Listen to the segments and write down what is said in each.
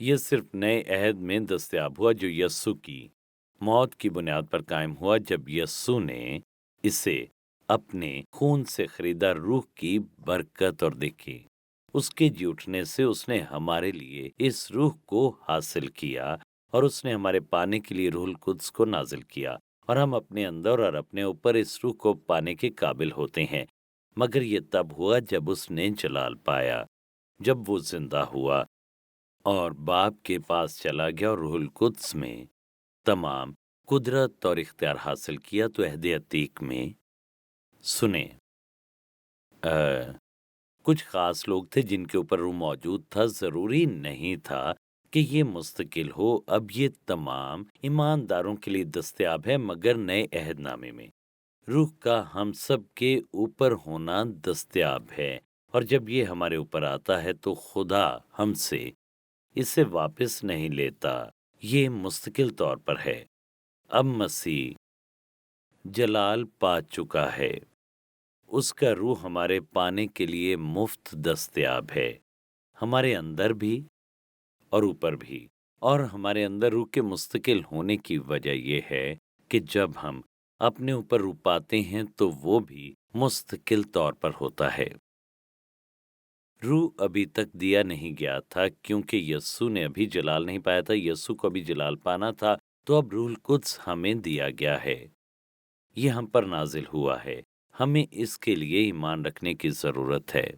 یہ صرف نئے عہد میں دستیاب ہوا جو یسوع کی موت کی بنیاد پر قائم ہوا، جب یسوع نے اسے اپنے خون سے خریدا روح کی برکت اور دیکھی۔ اس کے جی اٹھنے سے اس نے ہمارے لیے اس روح کو حاصل کیا، اور اس نے ہمارے پانے کے لیے روح القدس کو نازل کیا، اور ہم اپنے اندر اور اپنے اوپر اس روح کو پانے کے قابل ہوتے ہیں۔ مگر یہ تب ہوا جب اس نے جلال پایا، جب وہ زندہ ہوا اور باپ کے پاس چلا گیا اور روح القدس میں تمام قدرت اور اختیار حاصل کیا۔ تو عہد عتیق میں سنیں، کچھ خاص لوگ تھے جن کے اوپر روح موجود تھا۔ ضروری نہیں تھا کہ یہ مستقل ہو۔ اب یہ تمام ایمانداروں کے لیے دستیاب ہے، مگر نئے عہد نامے میں روح کا ہم سب کے اوپر ہونا دستیاب ہے، اور جب یہ ہمارے اوپر آتا ہے تو خدا ہم سے اسے واپس نہیں لیتا، یہ مستقل طور پر ہے۔ اب مسیح جلال پا چکا ہے، اس کا روح ہمارے پانے کے لیے مفت دستیاب ہے، ہمارے اندر بھی اور اوپر بھی۔ اور ہمارے اندر روح کے مستقل ہونے کی وجہ یہ ہے کہ جب ہم اپنے اوپر روح پاتے ہیں تو وہ بھی مستقل طور پر ہوتا ہے۔ روح ابھی تک دیا نہیں گیا تھا کیونکہ یسوع نے ابھی جلال نہیں پایا تھا، یسوع کو ابھی جلال پانا تھا، تو اب روح القدس ہمیں دیا گیا ہے، یہ ہم پر نازل ہوا ہے۔ ہمیں اس کے لیے ایمان رکھنے کی ضرورت ہے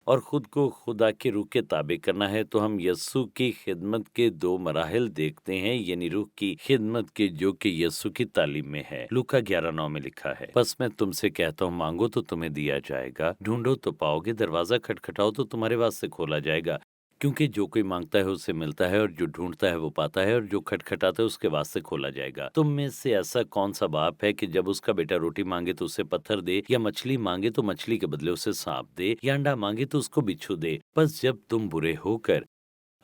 اور خود کو خدا کے روح کے تابع کرنا ہے۔ تو ہم یسوع کی خدمت کے دو مراحل دیکھتے ہیں، یعنی روح کی خدمت کے جو کہ یسوع کی تعلیم میں ہے۔ لوکا 11:9 میں لکھا ہے، بس میں تم سے کہتا ہوں، مانگو تو تمہیں دیا جائے گا، ڈھونڈو تو پاؤ گے، دروازہ کھٹکھٹاؤ تو تمہارے واسطے کھولا جائے گا۔ کیونکہ جو کوئی مانگتا ہے اسے ملتا ہے، اور جو ڈھونڈتا ہے وہ پاتا ہے، اور جو کھٹکھٹاتا ہے اس کے واسطے کھولا جائے گا۔ تم میں سے ایسا کون سا باپ ہے کہ جب اس کا بیٹا روٹی مانگے تو اسے پتھر دے، یا مچھلی مانگے تو مچھلی کے بدلے اسے سانپ دے، یا انڈا مانگے تو اس کو بچھو دے؟ بس جب تم برے ہو کر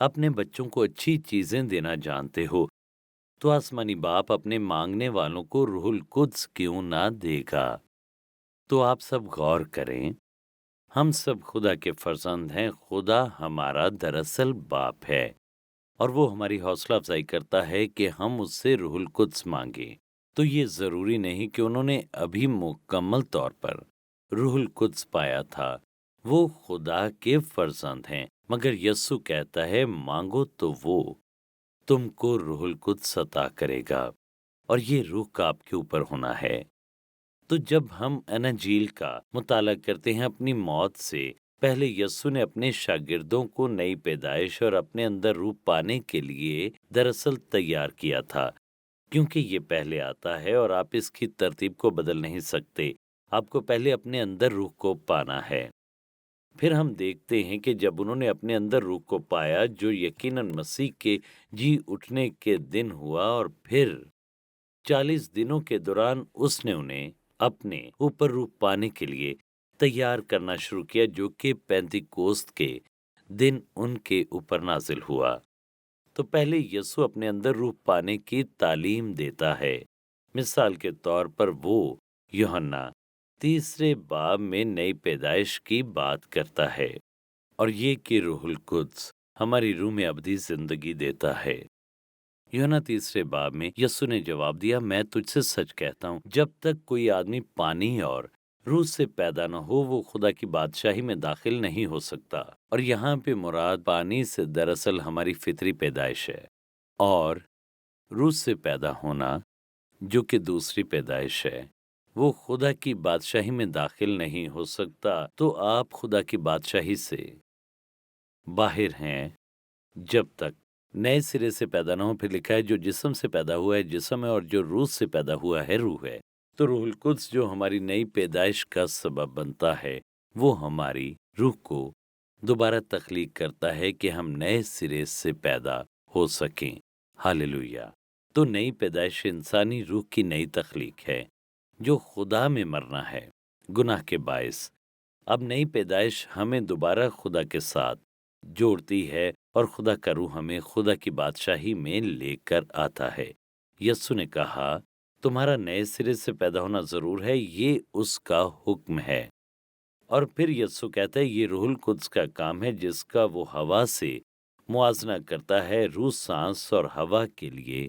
اپنے بچوں کو اچھی چیزیں دینا جانتے ہو، تو آسمانی باپ اپنے مانگنے والوں کو روح القدس کیوں نہ دے گا؟ تو آپ سب غور کریں، ہم سب خدا کے فرزند ہیں۔ خدا ہمارا دراصل باپ ہے، اور وہ ہماری حوصلہ افزائی کرتا ہے کہ ہم اس سے روح القدس مانگیں۔ تو یہ ضروری نہیں کہ انہوں نے ابھی مکمل طور پر روح القدس پایا تھا، وہ خدا کے فرزند ہیں، مگر یسوع کہتا ہے مانگو تو وہ تم کو روح القدس عطا کرے گا، اور یہ روح کا آپ کے اوپر ہونا ہے۔ تو جب ہم انجیل کا مطالعہ کرتے ہیں، اپنی موت سے پہلے یسوع نے اپنے شاگردوں کو نئی پیدائش اور اپنے اندر روح پانے کے لیے دراصل تیار کیا تھا، کیونکہ یہ پہلے آتا ہے اور آپ اس کی ترتیب کو بدل نہیں سکتے۔ آپ کو پہلے اپنے اندر روح کو پانا ہے۔ پھر ہم دیکھتے ہیں کہ جب انہوں نے اپنے اندر روح کو پایا، جو یقیناً مسیح کے جی اٹھنے کے دن ہوا، اور پھر 40 دنوں کے دوران اس نے انہیں اپنے اوپر روح پانے کے لیے تیار کرنا شروع کیا، جو کہ پینتیکوست کے دن ان کے اوپر نازل ہوا۔ تو پہلے یسوع اپنے اندر روح پانے کی تعلیم دیتا ہے۔ مثال کے طور پر وہ یوحنا 3 باب میں نئی پیدائش کی بات کرتا ہے، اور یہ کہ روح القدس ہماری روح میں ابدی زندگی دیتا ہے۔ یوحنا 3 باب میں یسوع نے جواب دیا، میں تجھ سے سچ کہتا ہوں، جب تک کوئی آدمی پانی اور روح سے پیدا نہ ہو، وہ خدا کی بادشاہی میں داخل نہیں ہو سکتا۔ اور یہاں پہ مراد پانی سے دراصل ہماری فطری پیدائش ہے، اور روح سے پیدا ہونا جو کہ دوسری پیدائش ہے، وہ خدا کی بادشاہی میں داخل نہیں ہو سکتا۔ تو آپ خدا کی بادشاہی سے باہر ہیں جب تک نئے سرے سے پیدا نہ ہو۔ پھر لکھا ہے جو جسم سے پیدا ہوا ہے جسم ہے، اور جو روح سے پیدا ہوا ہے روح ہے۔ تو روح القدس جو ہماری نئی پیدائش کا سبب بنتا ہے، وہ ہماری روح کو دوبارہ تخلیق کرتا ہے کہ ہم نئے سرے سے پیدا ہو سکیں۔ ہاللویا! تو نئی پیدائش انسانی روح کی نئی تخلیق ہے، جو خدا میں مرنا ہے گناہ کے باعث۔ اب نئی پیدائش ہمیں دوبارہ خدا کے ساتھ جوڑتی ہے، اور خدا کا روح ہمیں خدا کی بادشاہی میں لے کر آتا ہے۔ یسوع نے کہا تمہارا نئے سرے سے پیدا ہونا ضرور ہے، یہ اس کا حکم ہے۔ اور پھر یسوع کہتا ہے یہ روح القدس کا کام ہے، جس کا وہ ہوا سے موازنہ کرتا ہے۔ روح سانس اور ہوا کے لیے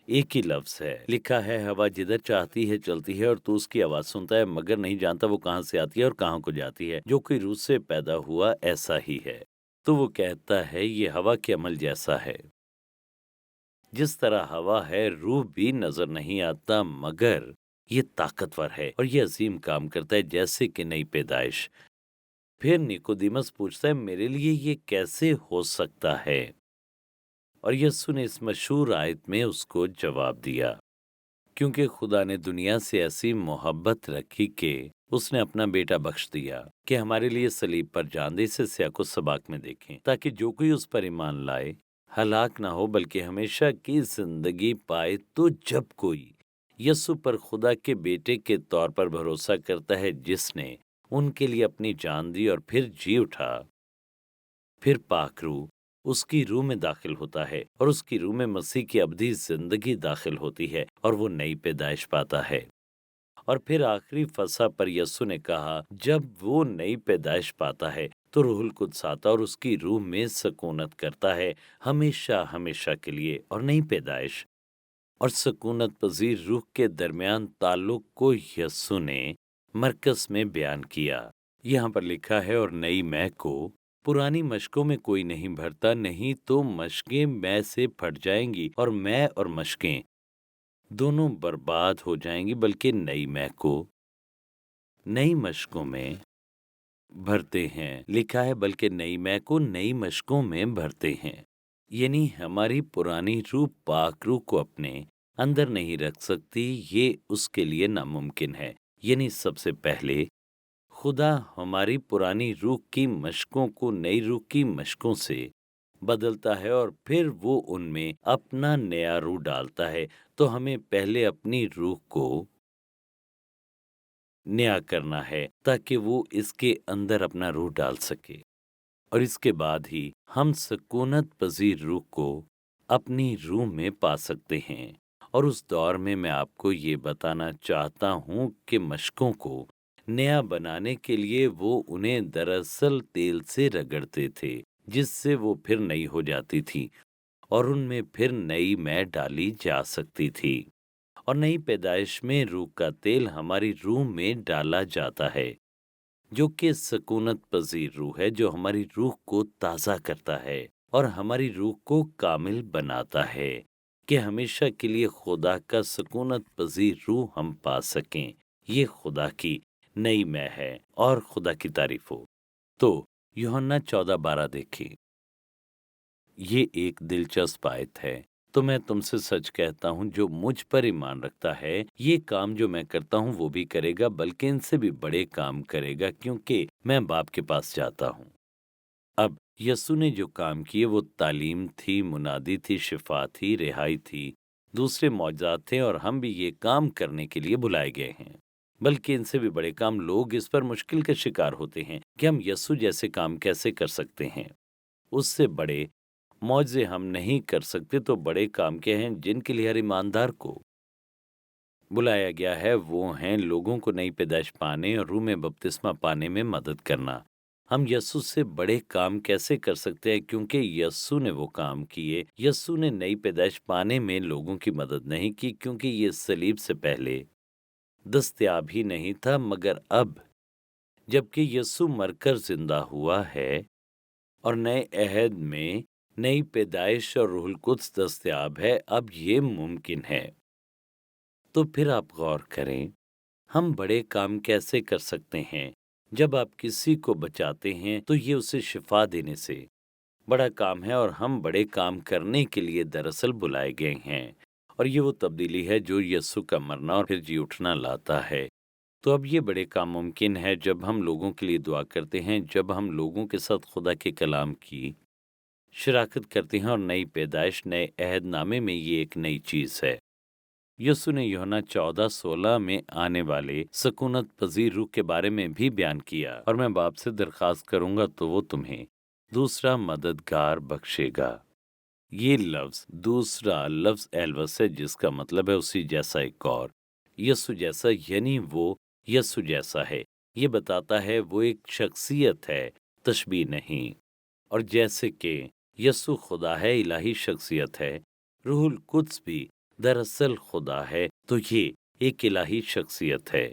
ایک ہی لفظ ہے۔ لکھا ہے ہوا جدھر چاہتی ہے چلتی ہے اور تو اس کی آواز سنتا ہے مگر نہیں جانتا وہ کہاں سے آتی ہے اور کہاں کو جاتی ہے۔ جو کوئی روح سے پیدا ہوا ایسا ہی ہے۔ تو وہ کہتا ہے یہ ہوا کے عمل جیسا ہے۔ جس طرح ہوا ہے روح بھی نظر نہیں آتا مگر یہ طاقتور ہے اور یہ عظیم کام کرتا ہے جیسے کہ نئی پیدائش۔ پھر نیکودیمس پوچھتا ہے میرے لیے یہ کیسے ہو سکتا ہے؟ اور یسوع نے اس مشہور آیت میں اس کو جواب دیا، کیونکہ خدا نے دنیا سے ایسی محبت رکھی کہ اس نے اپنا بیٹا بخش دیا کہ ہمارے لیے صلیب پر جان دے۔ سے سیاق و سباق میں دیکھیں، تاکہ جو کوئی اس پر ایمان لائے ہلاک نہ ہو بلکہ ہمیشہ کی زندگی پائے۔ تو جب کوئی یسوع پر خدا کے بیٹے کے طور پر بھروسہ کرتا ہے جس نے ان کے لیے اپنی جان دی اور پھر جی اٹھا، پھر پاک روح اس کی روح میں داخل ہوتا ہے اور اس کی روح میں مسیح کی ابدی زندگی داخل ہوتی ہے اور وہ نئی پیدائش پاتا ہے۔ اور پھر آخری فصح پر یسوع نے کہا جب وہ نئی پیدائش پاتا ہے تو روح القدس آتا اور اس کی روح میں سکونت کرتا ہے ہمیشہ ہمیشہ کے لیے۔ اور نئی پیدائش اور سکونت پذیر روح کے درمیان تعلق کو یسوع نے مرکز میں بیان کیا۔ یہاں پر لکھا ہے اور نئی مے کو پرانی مشقوں میں کوئی نہیں بھرتا، نہیں تو مشقیں مے سے پھٹ جائیں گی اور مے اور مشقیں دونوں برباد ہو جائیں گی، بلکہ نئی مے کو نئی مشقوں میں بھرتے ہیں۔ لکھا ہے بلکہ نئی مے کو نئی مشقوں میں بھرتے ہیں، یعنی ہماری پرانی روح پاک روح کو اپنے اندر نہیں رکھ سکتی، یہ اس کے لیے ناممکن ہے۔ یعنی سب سے پہلے خدا ہماری پرانی روح کی مشقوں کو نئی روح کی مشقوں سے بدلتا ہے اور پھر وہ ان میں اپنا نیا روح ڈالتا ہے۔ تو ہمیں پہلے اپنی روح کو نیا کرنا ہے تاکہ وہ اس کے اندر اپنا روح ڈال سکے، اور اس کے بعد ہی ہم سکونت پذیر روح کو اپنی روح میں پا سکتے ہیں۔ اور اس دور میں آپ کو یہ بتانا چاہتا ہوں کہ مشقوں کو نیا بنانے کے لیے وہ انہیں دراصل تیل سے رگڑتے تھے جس سے وہ پھر نئی ہو جاتی تھی اور ان میں پھر نئی مے ڈالی جا سکتی تھی۔ اور نئی پیدائش میں روح کا تیل ہماری روح میں ڈالا جاتا ہے جو کہ سکونت پذیر روح ہے، جو ہماری روح کو تازہ کرتا ہے اور ہماری روح کو کامل بناتا ہے کہ ہمیشہ کے لیے خدا کا سکونت پذیر روح ہم پا سکیں۔ یہ خدا کی نئی مے ہے اور خدا کی تعریف ہو۔ تو یوحنا 14:12 دیکھیں، یہ ایک دلچسپ آیت ہے۔ تو میں تم سے سچ کہتا ہوں جو مجھ پر ایمان رکھتا ہے یہ کام جو میں کرتا ہوں وہ بھی کرے گا، بلکہ ان سے بھی بڑے کام کرے گا، کیونکہ میں باپ کے پاس جاتا ہوں۔ اب یسوع نے جو کام کیے وہ تعلیم تھی، منادی تھی، شفا تھی، رہائی تھی، دوسرے معجزات تھے، اور ہم بھی یہ کام کرنے کے لیے بلائے گئے ہیں۔ بلکہ ان سے بھی بڑے کام۔ لوگ اس پر مشکل کا شکار ہوتے ہیں کہ ہم یسوع جیسے کام کیسے کر سکتے ہیں، اس سے بڑے معجزے ہم نہیں کر سکتے۔ تو بڑے کام کیا ہیں جن کے لیے ہر ایماندار کو بلایا گیا ہے؟ وہ ہیں لوگوں کو نئی پیدائش پانے اور روح میں بپتسمہ پانے میں مدد کرنا۔ ہم یسوع سے بڑے کام کیسے کر سکتے ہیں؟ کیونکہ یسوع نے وہ کام کیے۔ یسوع نے نئی پیدائش پانے میں لوگوں کی مدد نہیں کی، کیونکہ یہ صلیب سے پہلے دستیاب ہی نہیں تھا، مگر اب جبکہ یسوع مر کر زندہ ہوا ہے اور نئے عہد میں نئی پیدائش اور روح القدس دستیاب ہے، اب یہ ممکن ہے۔ تو پھر آپ غور کریں ہم بڑے کام کیسے کر سکتے ہیں؟ جب آپ کسی کو بچاتے ہیں تو یہ اسے شفا دینے سے بڑا کام ہے، اور ہم بڑے کام کرنے کے لیے دراصل بلائے گئے ہیں، اور یہ وہ تبدیلی ہے جو یسوع کا مرنا اور پھر جی اٹھنا لاتا ہے۔ تو اب یہ بڑے کام ممکن ہے جب ہم لوگوں کے لیے دعا کرتے ہیں، جب ہم لوگوں کے ساتھ خدا کے کلام کی شراکت کرتے ہیں، اور نئی پیدائش نئے عہد نامے میں یہ ایک نئی چیز ہے۔ یسوع نے یوحنا 14:16 میں آنے والے سکونت پذیر روح کے بارے میں بھی بیان کیا، اور میں باپ سے درخواست کروں گا تو وہ تمہیں دوسرا مددگار بخشے گا۔ یہ لفظ دوسرا لفظ ایلوس ہے جس کا مطلب ہے اسی جیسا ایک اور۔ یسوع جیسا یعنی وہ یسوع جیسا ہے، یہ بتاتا ہے وہ ایک شخصیت ہے، تشبیہ نہیں۔ اور جیسے کہ یسوع خدا ہے، الہی شخصیت ہے، روح القدس بھی دراصل خدا ہے، تو یہ ایک الہی شخصیت ہے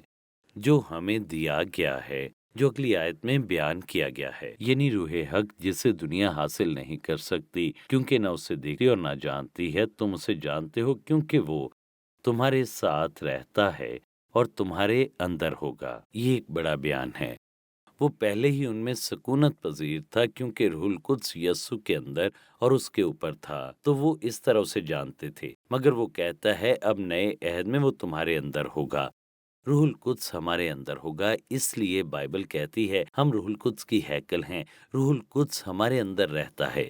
جو ہمیں دیا گیا ہے، جو اگلی آیت میں بیان کیا گیا ہے، یعنی روح حق جسے دنیا حاصل نہیں کر سکتی کیونکہ نہ اسے دیکھتی اور نہ جانتی ہے، تم اسے جانتے ہو کیونکہ وہ تمہارے ساتھ رہتا ہے اور تمہارے اندر ہوگا۔ یہ ایک بڑا بیان ہے۔ وہ پہلے ہی ان میں سکونت پذیر تھا کیونکہ روح القدس یسوع کے اندر اور اس کے اوپر تھا، تو وہ اس طرح اسے جانتے تھے۔ مگر وہ کہتا ہے اب نئے عہد میں وہ تمہارے اندر ہوگا، روح القدس ہمارے اندر ہوگا۔ اس لیے بائبل کہتی ہے ہم روح القدس کی ہیکل ہیں، روح القدس ہمارے اندر رہتا ہے۔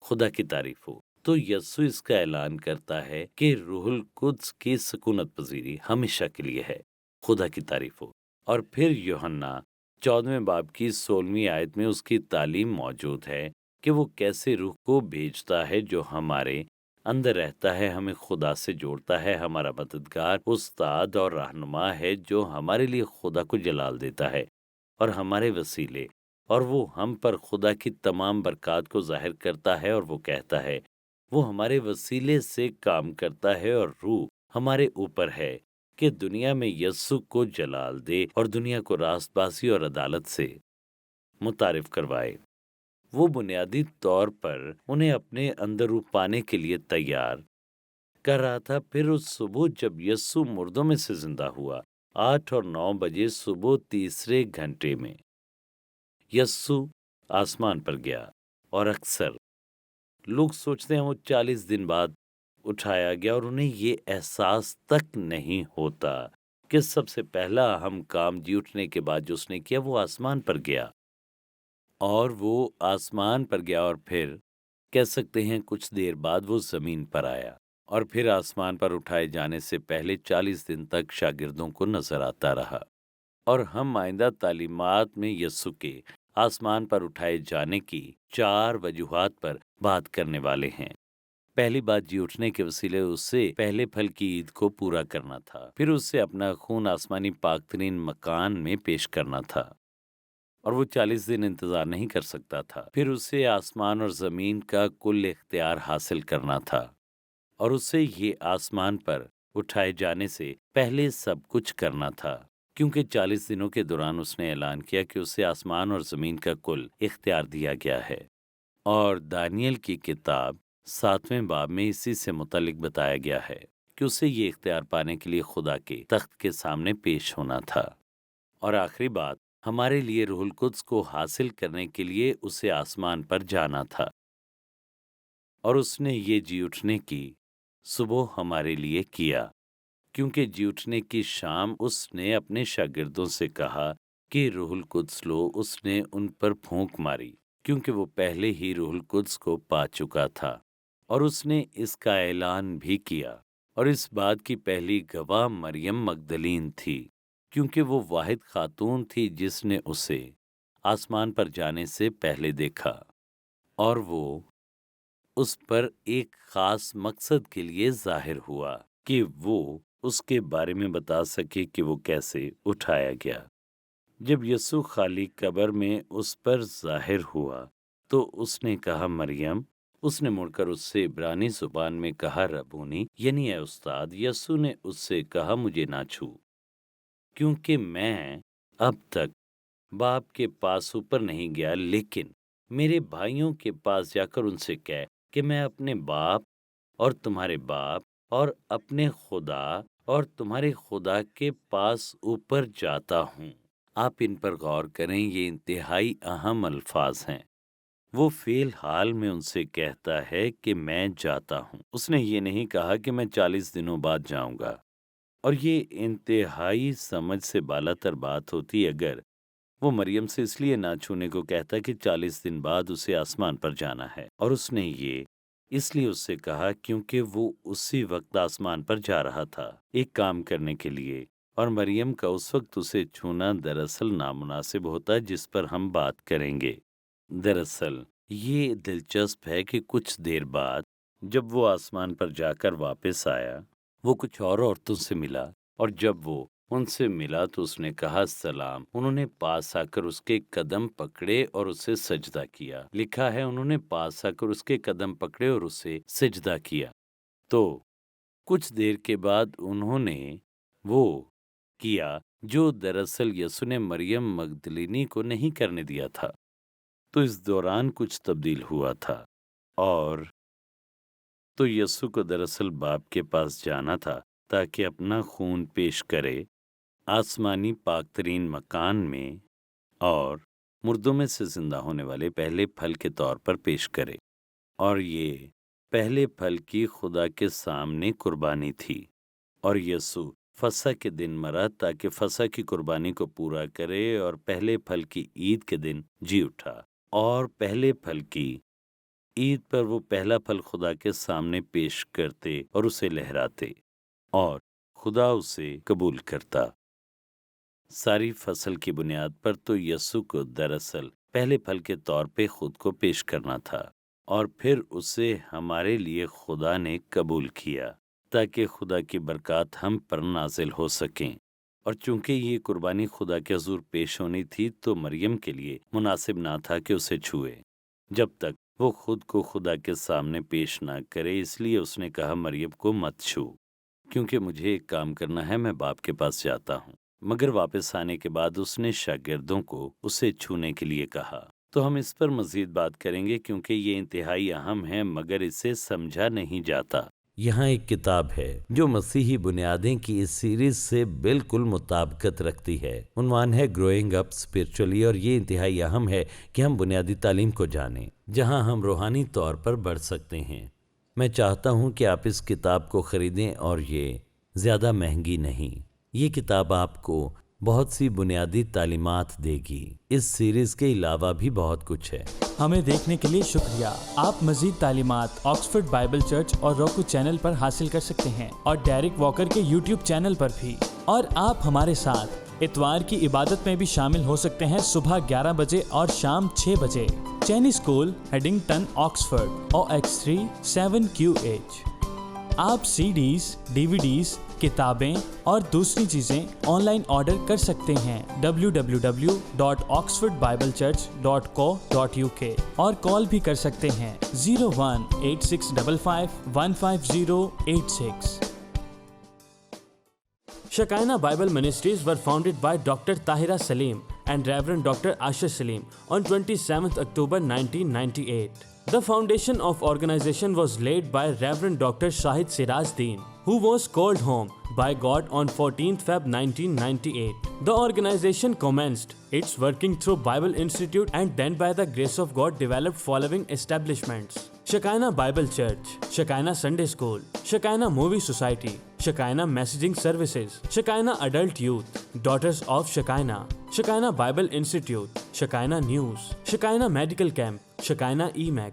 خدا کی تعریف ہو۔ تو یسوع اس کا اعلان کرتا ہے کہ روح القدس کی سکونت پذیری ہمیشہ کے لیے ہے۔ خدا کی تعریف ہو۔ اور پھر یوحنا 14ویں باب کی 16ویں آیت میں اس کی تعلیم موجود ہے کہ وہ کیسے روح کو بھیجتا ہے جو ہمارے اندر رہتا ہے، ہمیں خدا سے جوڑتا ہے، ہمارا مددگار، استاد اور رہنما ہے جو ہمارے لیے خدا کو جلال دیتا ہے اور ہمارے وسیلے، اور وہ ہم پر خدا کی تمام برکات کو ظاہر کرتا ہے، اور وہ کہتا ہے وہ ہمارے وسیلے سے کام کرتا ہے اور روح ہمارے اوپر ہے کہ دنیا میں یسوع کو جلال دے اور دنیا کو راست بازی اور عدالت سے متعارف کروائے۔ وہ بنیادی طور پر انہیں اپنے اندر روح پانے کے لیے تیار کر رہا تھا۔ پھر اس صبح جب یسوع مردوں میں سے زندہ ہوا، 8 اور 9 بجے صبح تیسرے گھنٹے میں یسوع آسمان پر گیا، اور اکثر لوگ سوچتے ہیں وہ 40 دن بعد اٹھایا گیا، اور انہیں یہ احساس تک نہیں ہوتا کہ سب سے پہلا اہم کام جی اٹھنے کے بعد جو اس نے کیا وہ آسمان پر گیا، اور وہ آسمان پر گیا، اور پھر کہہ سکتے ہیں کچھ دیر بعد وہ زمین پر آیا، اور پھر آسمان پر اٹھائے جانے سے پہلے 40 دن تک شاگردوں کو نظر آتا رہا۔ اور ہم آئندہ تعلیمات میں یسوع کے آسمان پر اٹھائے جانے کی 4 وجوہات پر بات کرنے والے ہیں۔ پہلی بات جی اٹھنے کے وسیلے اسے پہلے پھل کی عید کو پورا کرنا تھا، پھر اسے اپنا خون آسمانی پاک ترین مکان میں پیش کرنا تھا، اور وہ 40 دن انتظار نہیں کر سکتا تھا، پھر اسے آسمان اور زمین کا کل اختیار حاصل کرنا تھا، اور اسے یہ آسمان پر اٹھائے جانے سے پہلے سب کچھ کرنا تھا، کیونکہ 40 دنوں کے دوران اس نے اعلان کیا کہ اسے آسمان اور زمین کا کل اختیار دیا گیا ہے۔ اور دانیل کی کتاب 7ویں باب میں اسی سے متعلق بتایا گیا ہے کہ اسے یہ اختیار پانے کے لیے خدا کے تخت کے سامنے پیش ہونا تھا۔ اور آخری بات، ہمارے لیے روح القدس کو حاصل کرنے کے لیے اسے آسمان پر جانا تھا، اور اس نے یہ جی اٹھنے کی صبح ہمارے لیے کیا، کیونکہ جی اٹھنے کی شام اس نے اپنے شاگردوں سے کہا کہ روح القدس لو، اس نے ان پر پھونک ماری، کیونکہ وہ پہلے ہی روح القدس کو پا چکا تھا، اور اس نے اس کا اعلان بھی کیا۔ اور اس بات کی پہلی گواہ مریم مگدلین تھی، کیونکہ وہ واحد خاتون تھی جس نے اسے آسمان پر جانے سے پہلے دیکھا، اور وہ اس پر ایک خاص مقصد کے لیے ظاہر ہوا کہ وہ اس کے بارے میں بتا سکے کہ وہ کیسے اٹھایا گیا۔ جب یسوع خالی قبر میں اس پر ظاہر ہوا تو اس نے کہا مریم، اس نے مڑ کر اس سے عبرانی زبان میں کہا ربونی، یعنی اے استاد۔ یسوع نے اس سے کہا مجھے نہ چھو، کیونکہ میں اب تک باپ کے پاس اوپر نہیں گیا، لیکن میرے بھائیوں کے پاس جا کر ان سے کہہ کہ میں اپنے باپ اور تمہارے باپ اور اپنے خدا اور تمہارے خدا کے پاس اوپر جاتا ہوں۔ آپ ان پر غور کریں، یہ انتہائی اہم الفاظ ہیں۔ وہ فی الحال میں ان سے کہتا ہے کہ میں جاتا ہوں، اس نے یہ نہیں کہا کہ میں 40 دنوں بعد جاؤں گا۔ اور یہ انتہائی سمجھ سے بالاتر بات ہوتی اگر وہ مریم سے اس لیے نہ چھونے کو کہتا کہ 40 دن بعد اسے آسمان پر جانا ہے، اور اس نے یہ اس لیے اس سے کہا کیونکہ وہ اسی وقت آسمان پر جا رہا تھا ایک کام کرنے کے لیے، اور مریم کا اس وقت اسے چھونا دراصل نامناسب ہوتا جس پر ہم بات کریں گے۔ دراصل یہ دلچسپ ہے کہ کچھ دیر بعد جب وہ آسمان پر جا کر واپس آیا، وہ کچھ اور عورتوں سے ملا، اور جب وہ ان سے ملا تو اس نے کہا سلام۔ انہوں نے پاس آ کر اس کے قدم پکڑے اور اسے سجدہ کیا۔ لکھا ہے انہوں نے پاس آ کر اس کے قدم پکڑے اور اسے سجدہ کیا۔ تو کچھ دیر کے بعد انہوں نے وہ کیا جو دراصل یسوع نے مریم مگدلینی کو نہیں کرنے دیا تھا۔ تو اس دوران کچھ تبدیل ہوا تھا، اور تو یسوع کو دراصل باپ کے پاس جانا تھا تاکہ اپنا خون پیش کرے آسمانی پاک ترین مکان میں، اور مردوں میں سے زندہ ہونے والے پہلے پھل کے طور پر پیش کرے۔ اور یہ پہلے پھل کی خدا کے سامنے قربانی تھی، اور یسوع فسح کے دن مرا تاکہ فسح کی قربانی کو پورا کرے، اور پہلے پھل کی عید کے دن جی اٹھا، اور پہلے پھل کی عید پر وہ پہلا پھل خدا کے سامنے پیش کرتے اور اسے لہراتے، اور خدا اسے قبول کرتا۔ ساری فصل کی بنیاد پر تو یسوع کو دراصل پہلے پھل کے طور پہ خود کو پیش کرنا تھا، اور پھر اسے ہمارے لیے خدا نے قبول کیا تاکہ خدا کی برکات ہم پر نازل ہو سکیں۔ اور چونکہ یہ قربانی خدا کے حضور پیش ہونی تھی تو مریم کے لیے مناسب نہ تھا کہ اسے چھوئے جب تک وہ خود کو خدا کے سامنے پیش نہ کرے، اس لیے اس نے کہا مریم کو مت چھو، کیونکہ مجھے ایک کام کرنا ہے، میں باپ کے پاس جاتا ہوں۔ مگر واپس آنے کے بعد اس نے شاگردوں کو اسے چھونے کے لیے کہا۔ تو ہم اس پر مزید بات کریں گے کیونکہ یہ انتہائی اہم ہے، مگر اسے سمجھا نہیں جاتا۔ یہاں ایک کتاب ہے جو مسیحی بنیادیں کی اس سیریز سے بالکل مطابقت رکھتی ہے۔ عنوان ہے گروئنگ اپ اسپرچولی، اور یہ انتہائی اہم ہے کہ ہم بنیادی تعلیم کو جانیں جہاں ہم روحانی طور پر بڑھ سکتے ہیں۔ میں چاہتا ہوں کہ آپ اس کتاب کو خریدیں، اور یہ زیادہ مہنگی نہیں۔ یہ کتاب آپ کو بہت سی بنیادی تعلیمات دے گی۔ اس سیریز کے علاوہ بھی بہت کچھ ہے۔ ہمیں دیکھنے کے لیے شکریہ۔ آپ مزید تعلیمات آکسفورڈ بائبل چرچ اور روکو چینل پر حاصل کر سکتے ہیں، اور ڈیرک واکر کے یوٹیوب چینل پر بھی۔ اور آپ ہمارے ساتھ اتوار کی عبادت میں بھی شامل ہو سکتے ہیں، صبح 11 بجے اور شام 6 بجے۔ چینی اسکول، ہیڈنگٹن، آکسفورڈ، OX3 7QH۔ آپ CDs، DVDs، کتابیں اور دوسری چیزیں آن لائن آرڈر کر سکتے ہیں www.oxfordbiblechurch.co.uk، اور کال بھی کر سکتے ہیں 018655 15086۔ Shekinah Bible Ministries were founded by Dr. Tahira Salim and Reverend Dr. Asher Salim on 27th October 1998. The foundation of organization was laid by Reverend Dr. Shahid Siraj Deen, who was called home by God on 14th Feb 1998. The organization commenced its working through Bible Institute and then by the grace of God developed following establishments: Shekinah Bible Church, Shekinah Sunday School, Shekinah Movie Society, Shekinah Messaging Services, Shekinah Adult Youth, Daughters of Shekinah, Shekinah Bible Institute, Shekinah News, Shekinah Medical Camp, Shekinah EMAC.